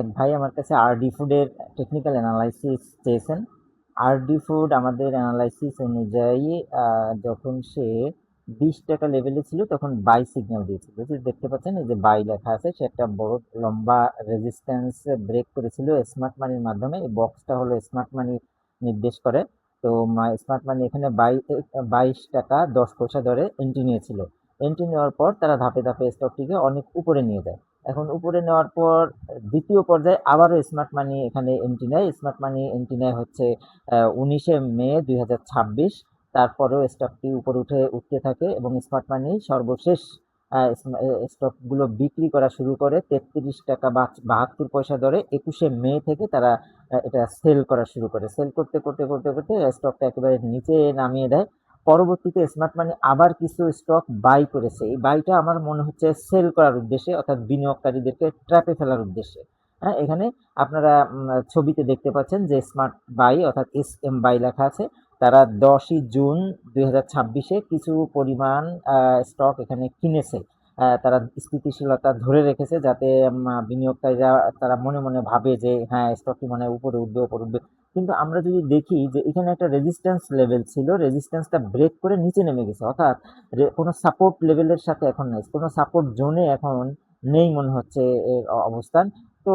এক ভাই আমার কাছে আরডি ফুডের টেকনিক্যাল অ্যানালাইসিস চেয়েছেন। আরডি ফুড আমাদের অ্যানালাইসিস অনুযায়ী যখন সে 20 টাকা লেভেলে ছিল তখন বাই সিগন্যাল দিয়েছিল। যে দেখতে পাচ্ছেন এই যে বাই লেখা আছে, সে একটা বড় লম্বা রেজিস্ট্যান্স ব্রেক করেছিল স্মার্ট মানির মাধ্যমে। এই বক্সটা হলো স্মার্ট মানি নির্দেশ করে। তো স্মার্ট মানি এখানে 22 টাকা 10 পয়সা দরে এন্ট্রি নিয়েছিল। এন্ট্রি নেওয়ার পর তারা ধাপে ধাপে স্টকটিকে অনেক উপরে নিয়ে যায়। এখন উপরে নেওয়ার পর দ্বিতীয় পর্যায়ে আবারও স্মার্ট মানি এখানে এন্ট্রি নেয়। স্মার্ট মানি এন্ট্রি নেয় হচ্ছে 19শে মে 2026। তারপরেও স্টকটি উপরে উঠতে থাকে এবং স্মার্ট মানি সর্বশেষ স্টকগুলো বিক্রি করা শুরু করে 33 টাকা 72 পয়সা দরে 21শে মে থেকে তারা এটা সেল করা শুরু করে। সেল করতে করতে করতে করতে স্টকটা একেবারে নিচে নামিয়ে দেয়। পরবর্তীতে স্মার্ট মানি আবার কিছু স্টক বাই করেছে। এই বাইটা আমার মনে হচ্ছে সেল করার উদ্দেশ্যে, অর্থাৎ বিনিয়োগকারীদেরকে ট্র্যাপে ফেলার উদ্দেশ্যে। হ্যাঁ, এখানে আপনারা ছবিতে দেখতে পাচ্ছেন যে স্মার্ট বাই অর্থাৎ SM বাই লেখা আছে। তারা 10ই জুন 2026-এ কিছু পরিমাণ স্টক এখানে কিনেছে। তারা স্থিতিশীলতা ধরে রেখেছে যাতে বিনিয়োগকারীরা তারা মনে মনে ভাবে যে হ্যাঁ, স্টকটি মনে হয় উপরে উঠবে উপরে উঠবে। কিন্তু আমরা যদি দেখি যে এখানে একটা রেজিস্ট্যান্স লেভেল ছিল, রেজিস্ট্যান্সটা ব্রেক করে নিচে নেমে গেছে, অর্থাৎ কোনো সাপোর্ট লেভেলের সাথে এখন নাই, কোনো সাপোর্ট জোনে এখন নেই মনে হচ্ছে এর অবস্থান। তো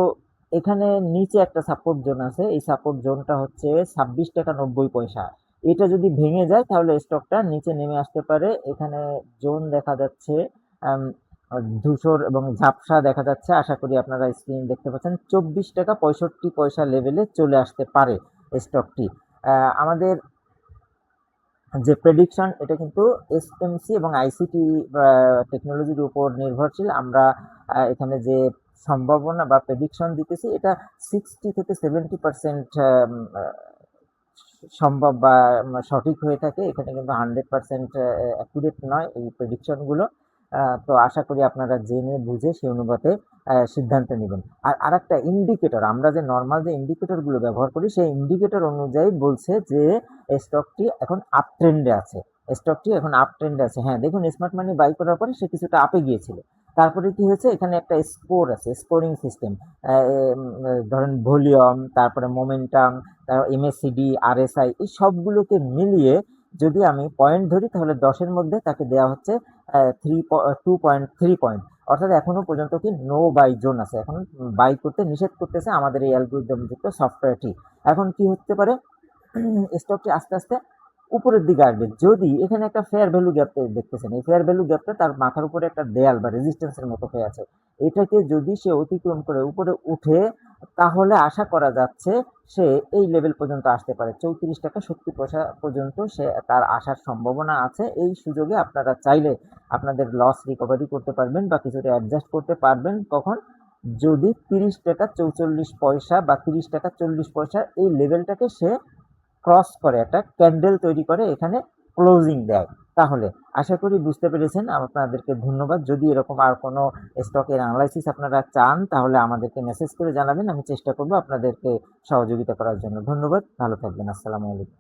এখানে নিচে একটা সাপোর্ট জোন আছে, এই সাপোর্ট জোনটা হচ্ছে 26 টাকা 90 পয়সা। এটা যদি ভেঙে যায় তাহলে স্টকটা নিচে নেমে আসতে পারে। এখানে জোন দেখা যাচ্ছে ধূসর এবং ঝাপসা দেখা যাচ্ছে। আশা করি আপনারা স্ক্রিন দেখতে পাচ্ছেন। 24 টাকা 65 পয়সা লেভেলে চলে আসতে পারে স্টকটি। আমাদের যে প্রেডিকশন এটা কিন্তু এসএমসি এবং আইসিটি টেকনোলজির উপর নির্ভরশীল। আমরা এখানে যে সম্ভাবনা বা প্রেডিকশন দিতেছি এটা 60 থেকে 70% সম্ভব বা সঠিক হয়ে থাকে। এখানে কিন্তু 100% অ্যাকুরেট নয় এই প্রেডিকশনগুলো। তো আশা করি আপনারা জেনে বুঝে সেই অনুপাতে সিদ্ধান্ত নেবেন। আর আরেকটা ইন্ডিকেটর, আমরা যে নর্মাল যে ইন্ডিকেটরগুলো ব্যবহার করি সেই ইন্ডিকেটর অনুযায়ী বলছে যে স্টকটি এখন আপ ট্রেন্ডে আছে। স্টকটি এখন আপ ট্রেন্ডে আছে। হ্যাঁ, দেখুন স্মার্ট মানি বাই করার পরে সে কিছুটা আপে গিয়েছিল। তারপরে কি হয়েছে, এখানে একটা স্কোর আছে, স্কোরিং সিস্টেম। ধরেন ভলিউম, তারপরে মোমেন্টাম, MACD, RSI, এই সবগুলোকে মিলিয়ে যদি আমি পয়েন্ট ধরি তাহলে 10-এর মধ্যে তাকে দেওয়া হচ্ছে 2.3 পয়েন্ট। অর্থাৎ এখনো পর্যন্ত কি নো বাই জোন আছে, এখন বাই করতে নিষেধ করতেছে আমাদের এই অ্যালগরিদম যুক্ত সফটওয়্যারটি। এখন কি হতে পারে, স্টকটি আস্তে আস্তে উপরের দিকে আসবে যদি এখানে একটা ফেয়ার ভ্যালু গ্যাপ দেখতেছেন। এই ফেয়ার ভ্যালু গ্যাপটা তার মাথার উপরে একটা দেয়াল বা রেজিস্ট্যান্সের মতো হয়ে আছে। এটাকে যদি সে অতিক্রম করে উপরে উঠে তাহলে আশা করা যাচ্ছে সে এই লেভেল পর্যন্ত আসতে পারে। 34 টাকা 70 পয়সা পর্যন্ত সে তার আসার সম্ভাবনা আছে। এই সুযোগে আপনারা চাইলে আপনাদের লস রিকভারি করতে পারবেন বা কিছুটা অ্যাডজাস্ট করতে পারবেন। কখন? যদি 30 টাকা 44 পয়সা বা 30 টাকা 40 পয়সা এই লেভেলটাকে সে ক্রস করে, একটা ক্যান্ডেল তৈরি করে এখানে ক্লোজিং দেয়। তাহলে আশা করি বুঝতে পেরেছেন। আপনাদেরকে ধন্যবাদ। যদি এরকম আর কোনো স্টকের অ্যানালাইসিস আপনারা চান তাহলে আমাদেরকে মেসেজ করে জানাবেন। আমি চেষ্টা করব আপনাদেরকে সহযোগিতা করার জন্য। ধন্যবাদ। ভালো থাকবেন। আসসালামু আলাইকুম।